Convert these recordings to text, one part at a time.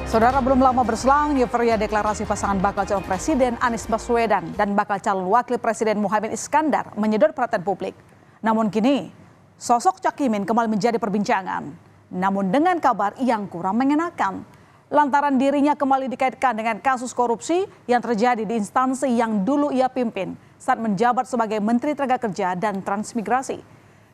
Saudara, belum lama berselang, euforia deklarasi pasangan bakal calon presiden Anies Baswedan dan bakal calon wakil presiden Muhaimin Iskandar menyedot perhatian publik. Namun kini, sosok Cak Imin kembali menjadi perbincangan. Namun dengan kabar yang kurang mengenakan. Lantaran dirinya kembali dikaitkan dengan kasus korupsi yang terjadi di instansi yang dulu ia pimpin saat menjabat sebagai Menteri Tenaga Kerja dan Transmigrasi.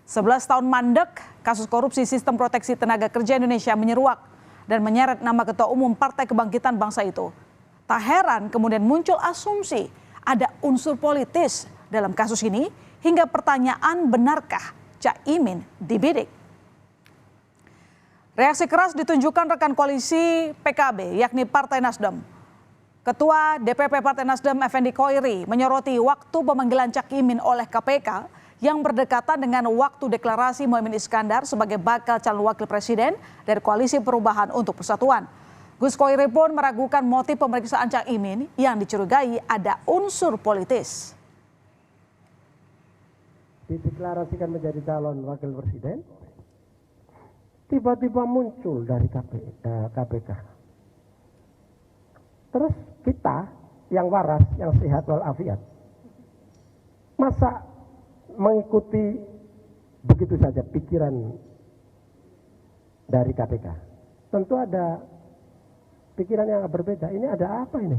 11 tahun mandek, kasus korupsi sistem proteksi tenaga kerja Indonesia menyeruak dan menyeret nama Ketua Umum Partai Kebangkitan Bangsa itu. Tak heran kemudian muncul asumsi ada unsur politis dalam kasus ini hingga pertanyaan benarkah Cak Imin dibidik. Reaksi keras ditunjukkan rekan koalisi PKB yakni Partai Nasdem. Ketua DPP Partai Nasdem Effendi Khoiri menyoroti waktu pemanggilan Cak Imin oleh KPK yang berdekatan dengan waktu deklarasi Muhaimin Iskandar sebagai bakal calon wakil presiden dari Koalisi Perubahan untuk Persatuan. Gus Khoiri pun meragukan motif pemeriksaan Cak Imin yang dicurigai ada unsur politis. Dideklarasikan menjadi calon wakil presiden, tiba-tiba muncul dari KPK. Terus kita yang waras, yang sehat walafiat, masa mengikuti begitu saja pikiran dari KPK? Tentu ada pikiran yang berbeda. Ini ada apa ini?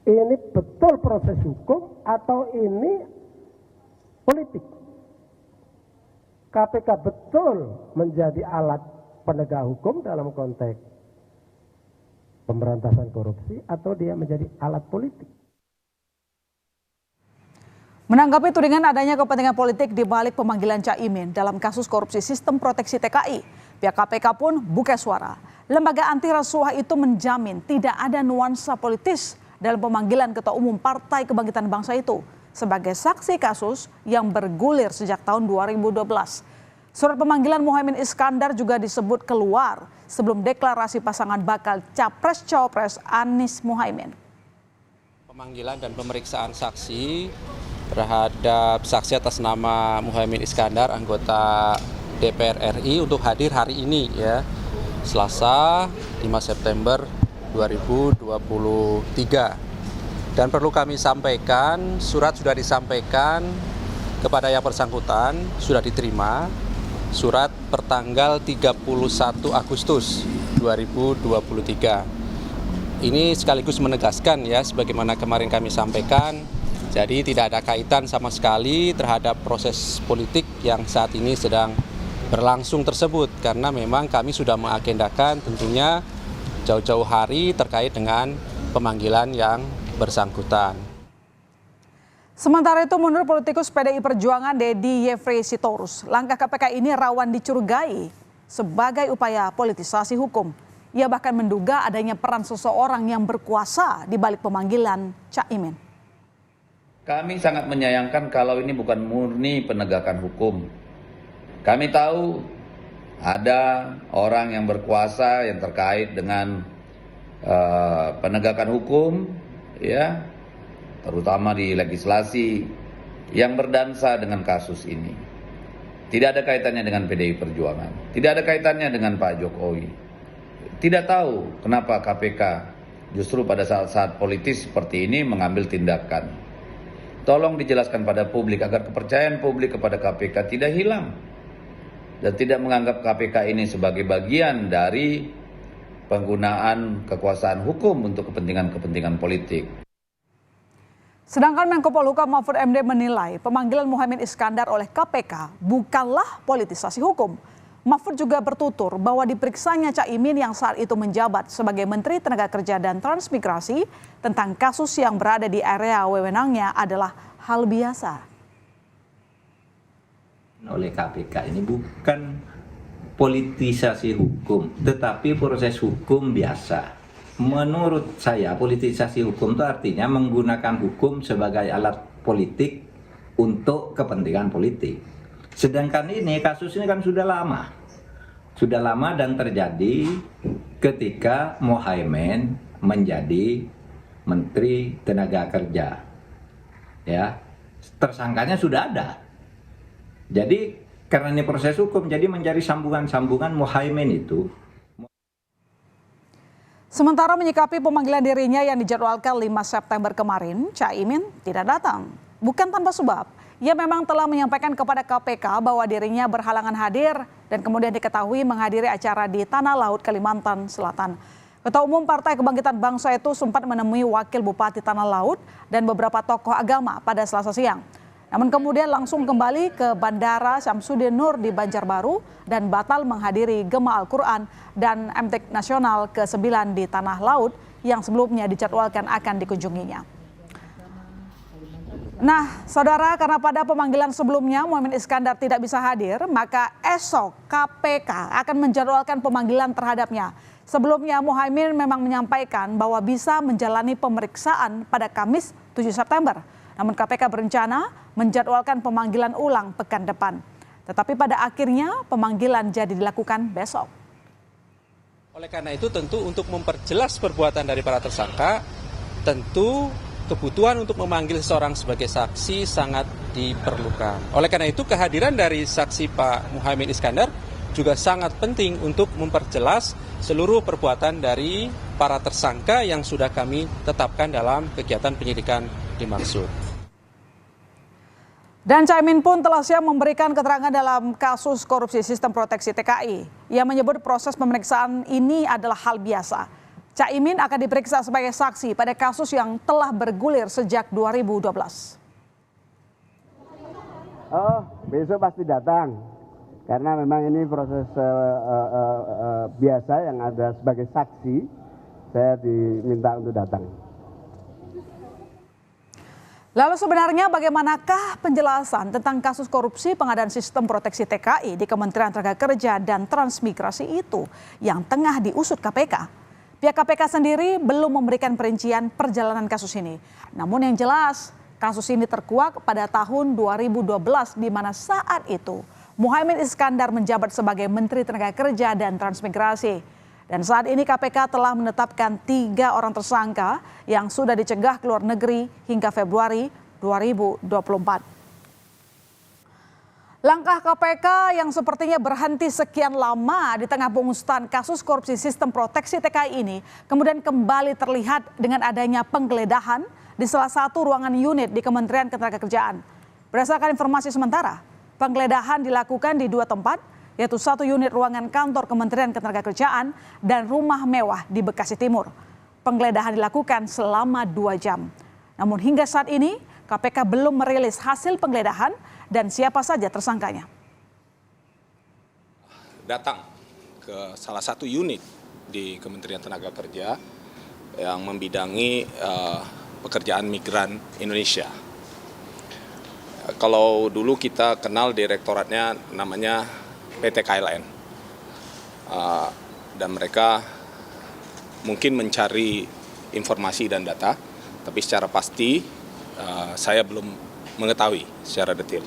Ini betul proses hukum atau ini politik? KPK betul menjadi alat penegak hukum dalam konteks pemberantasan korupsi atau dia menjadi alat politik? Menanggapi tudingan adanya kepentingan politik di balik pemanggilan Cak Imin dalam kasus korupsi sistem proteksi TKI, pihak KPK pun buka suara. Lembaga anti rasuah itu menjamin tidak ada nuansa politis dalam pemanggilan Ketua Umum Partai Kebangkitan Bangsa itu sebagai saksi kasus yang bergulir sejak tahun 2012. Surat pemanggilan Muhaimin Iskandar juga disebut keluar sebelum deklarasi pasangan bakal Capres-Cawapres Anies Muhaimin. Pemanggilan dan pemeriksaan saksi terhadap saksi atas nama Muhaimin Iskandar, anggota DPR RI untuk hadir hari ini ya, Selasa 5 September 2023. Dan perlu kami sampaikan, surat sudah disampaikan kepada yang bersangkutan, sudah diterima, surat pertanggal 31 Agustus 2023. Ini sekaligus menegaskan ya, sebagaimana kemarin kami sampaikan, jadi tidak ada kaitan sama sekali terhadap proses politik yang saat ini sedang berlangsung tersebut. Karena memang kami sudah mengagendakan tentunya jauh-jauh hari terkait dengan pemanggilan yang bersangkutan. Sementara itu menurut politikus PDI Perjuangan Deddy Yefrey Sitorus, langkah KPK ini rawan dicurigai sebagai upaya politisasi hukum. Ia bahkan menduga adanya peran seseorang yang berkuasa di balik pemanggilan Cak Imin. Kami sangat menyayangkan kalau ini bukan murni penegakan hukum. Kami tahu ada orang yang berkuasa yang terkait dengan penegakan hukum, ya, terutama di legislasi yang berdansa dengan kasus ini. Tidak ada kaitannya dengan PDI Perjuangan, tidak ada kaitannya dengan Pak Jokowi. Tidak tahu kenapa KPK justru pada saat-saat politis seperti ini mengambil tindakan. Tolong dijelaskan pada publik agar kepercayaan publik kepada KPK tidak hilang dan tidak menganggap KPK ini sebagai bagian dari penggunaan kekuasaan hukum untuk kepentingan-kepentingan politik. Sedangkan Menko Polhukam Mahfud MD menilai pemanggilan Muhaimin Iskandar oleh KPK bukanlah politisasi hukum. Mahfud juga bertutur bahwa diperiksanya Cak Imin yang saat itu menjabat sebagai Menteri Tenaga Kerja dan Transmigrasi tentang kasus yang berada di area wewenangnya adalah hal biasa. Oleh KPK ini bukan politisasi hukum, tetapi proses hukum biasa. Menurut saya politisasi hukum itu artinya menggunakan hukum sebagai alat politik untuk kepentingan politik. Sedangkan ini kasus ini kan sudah lama dan terjadi ketika Muhaimin menjadi Menteri Tenaga Kerja. Ya, tersangkanya sudah ada. Jadi karena ini proses hukum, jadi menjadi sambungan-sambungan Muhaimin itu. Sementara menyikapi pemanggilan dirinya yang dijadwalkan 5 September kemarin, Caimin tidak datang. Bukan tanpa sebab, ia memang telah menyampaikan kepada KPK bahwa dirinya berhalangan hadir dan kemudian diketahui menghadiri acara di Tanah Laut, Kalimantan Selatan. Ketua Umum Partai Kebangkitan Bangsa itu sempat menemui Wakil Bupati Tanah Laut dan beberapa tokoh agama pada Selasa siang. Namun kemudian langsung kembali ke Bandara Syamsuddin Nur di Banjarbaru dan batal menghadiri Gema Al-Quran dan MTQ Nasional ke-9 di Tanah Laut yang sebelumnya dijadwalkan akan dikunjunginya. Nah, saudara, karena pada pemanggilan sebelumnya Muhaimin Iskandar tidak bisa hadir, maka esok KPK akan menjadwalkan pemanggilan terhadapnya. Sebelumnya Muhaimin memang menyampaikan bahwa bisa menjalani pemeriksaan pada Kamis 7 September. Namun KPK berencana menjadwalkan pemanggilan ulang pekan depan. Tetapi pada akhirnya pemanggilan jadi dilakukan besok. Oleh karena itu tentu untuk memperjelas perbuatan dari para tersangka, tentu kebutuhan untuk memanggil seseorang sebagai saksi sangat diperlukan. Oleh karena itu kehadiran dari saksi Pak Muhaimin Iskandar juga sangat penting untuk memperjelas seluruh perbuatan dari para tersangka yang sudah kami tetapkan dalam kegiatan penyidikan dimaksud. Dan Caimin pun telah siap memberikan keterangan dalam kasus korupsi sistem proteksi TKI. Ia menyebut proses pemeriksaan ini adalah hal biasa. Caimin akan diperiksa sebagai saksi pada kasus yang telah bergulir sejak 2012. Oh, besok pasti datang. Karena memang ini proses biasa yang ada sebagai saksi, saya diminta untuk datang. Lalu sebenarnya bagaimanakah penjelasan tentang kasus korupsi pengadaan sistem proteksi TKI di Kementerian Tenagakerja dan Transmigrasi itu yang tengah diusut KPK? Pihak KPK sendiri belum memberikan perincian perjalanan kasus ini. Namun yang jelas, kasus ini terkuak pada tahun 2012 di mana saat itu Muhaimin Iskandar menjabat sebagai Menteri Tenagakerja dan Transmigrasi. Dan saat ini KPK telah menetapkan 3 orang tersangka yang sudah dicegah ke luar negeri hingga Februari 2024. Langkah KPK yang sepertinya berhenti sekian lama di tengah pengusutan kasus korupsi sistem proteksi TKI ini kemudian kembali terlihat dengan adanya penggeledahan di salah satu ruangan unit di Kementerian Ketenagakerjaan. Berdasarkan informasi sementara, penggeledahan dilakukan di 2 tempat, yaitu 1 unit ruangan kantor Kementerian Ketenagakerjaan dan rumah mewah di Bekasi Timur. Penggeledahan dilakukan selama 2 jam. Namun hingga saat ini KPK belum merilis hasil penggeledahan dan siapa saja tersangkanya. Datang ke salah satu unit di Kementerian Tenagakerja yang membidangi pekerjaan migran Indonesia. Kalau dulu kita kenal direktoratnya namanya PT KLN, dan mereka mungkin mencari informasi dan data, tapi secara pasti saya belum mengetahui secara detail.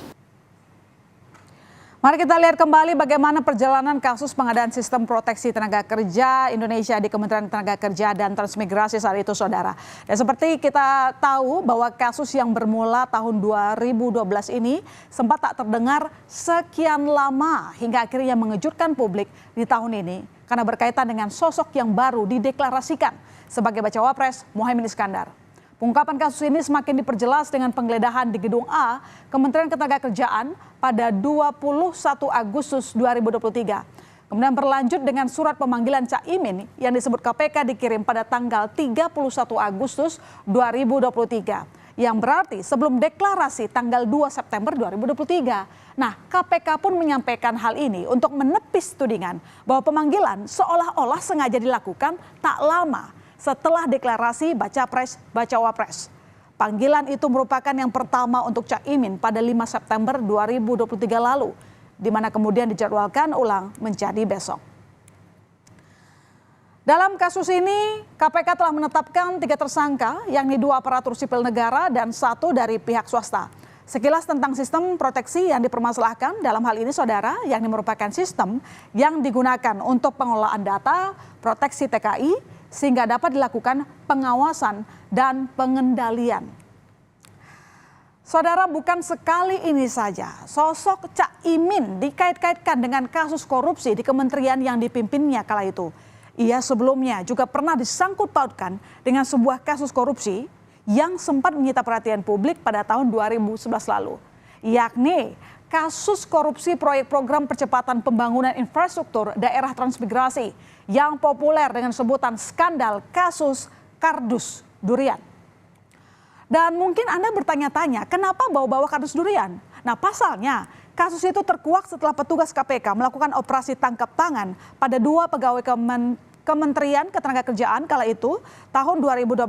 Mari kita lihat kembali bagaimana perjalanan kasus pengadaan sistem proteksi tenaga kerja Indonesia di Kementerian Tenagakerja dan Transmigrasi saat itu, saudara. Dan seperti kita tahu bahwa kasus yang bermula tahun 2012 ini sempat tak terdengar sekian lama hingga akhirnya mengejutkan publik di tahun ini karena berkaitan dengan sosok yang baru dideklarasikan sebagai bacawa pres Muhaimin Iskandar. Pengungkapan kasus ini semakin diperjelas dengan penggeledahan di Gedung A, Kementerian Ketenagakerjaan pada 21 Agustus 2023. Kemudian berlanjut dengan surat pemanggilan Caimin yang disebut KPK dikirim pada tanggal 31 Agustus 2023. Yang berarti sebelum deklarasi tanggal 2 September 2023. Nah, KPK pun menyampaikan hal ini untuk menepis tudingan bahwa pemanggilan seolah-olah sengaja dilakukan tak lama setelah deklarasi baca pres bacawa pres. Panggilan itu merupakan yang pertama untuk Caimin pada 5 September 2023 lalu, di mana kemudian dijadwalkan ulang menjadi besok. Dalam kasus ini, KPK telah menetapkan 3 tersangka, yakni 2 aparatur sipil negara dan 1 dari pihak swasta. Sekilas tentang sistem proteksi yang dipermasalahkan dalam hal ini, saudara, yakni merupakan sistem yang digunakan untuk pengelolaan data proteksi TKI, sehingga dapat dilakukan pengawasan dan pengendalian. Saudara, bukan sekali ini saja sosok Caimin dikait-kaitkan dengan kasus korupsi di kementerian yang dipimpinnya kala itu. Ia sebelumnya juga pernah disangkut pautkan dengan sebuah kasus korupsi yang sempat menyita perhatian publik pada tahun 2011 lalu, yakni kasus korupsi proyek program percepatan pembangunan infrastruktur daerah transmigrasi yang populer dengan sebutan skandal kasus kardus durian. Dan mungkin Anda bertanya-tanya, kenapa bawa-bawa kardus durian? Nah, pasalnya kasus itu terkuak setelah petugas KPK melakukan operasi tangkap tangan pada 2 pegawai Kementerian Ketenagakerjaan kala itu tahun 2012.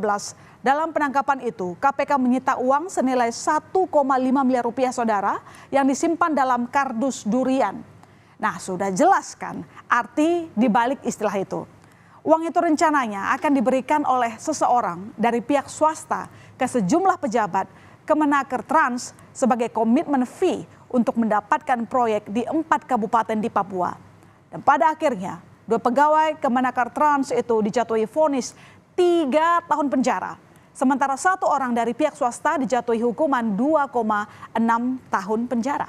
Dalam penangkapan itu, KPK menyita uang senilai 1,5 miliar rupiah saudara yang disimpan dalam kardus durian. Nah, sudah jelas kan arti dibalik istilah itu. Uang itu rencananya akan diberikan oleh seseorang dari pihak swasta ke sejumlah pejabat Kemenaker Trans sebagai komitmen fee untuk mendapatkan proyek di 4 kabupaten di Papua. Dan pada akhirnya 2 pegawai Kemenaker Trans itu dijatuhi vonis 3 tahun penjara. Sementara 1 orang dari pihak swasta dijatuhi hukuman 2,6 tahun penjara.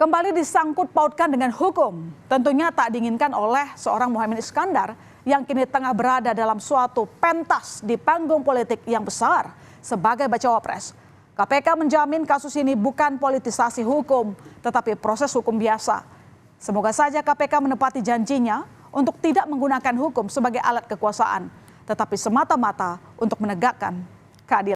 Kembali disangkut pautkan dengan hukum, tentunya tak diinginkan oleh seorang Muhaimin Iskandar yang kini tengah berada dalam suatu pentas di panggung politik yang besar sebagai bacawa pres. KPK menjamin kasus ini bukan politisasi hukum, tetapi proses hukum biasa. Semoga saja KPK menepati janjinya untuk tidak menggunakan hukum sebagai alat kekuasaan, tetapi semata-mata untuk menegakkan keadilan.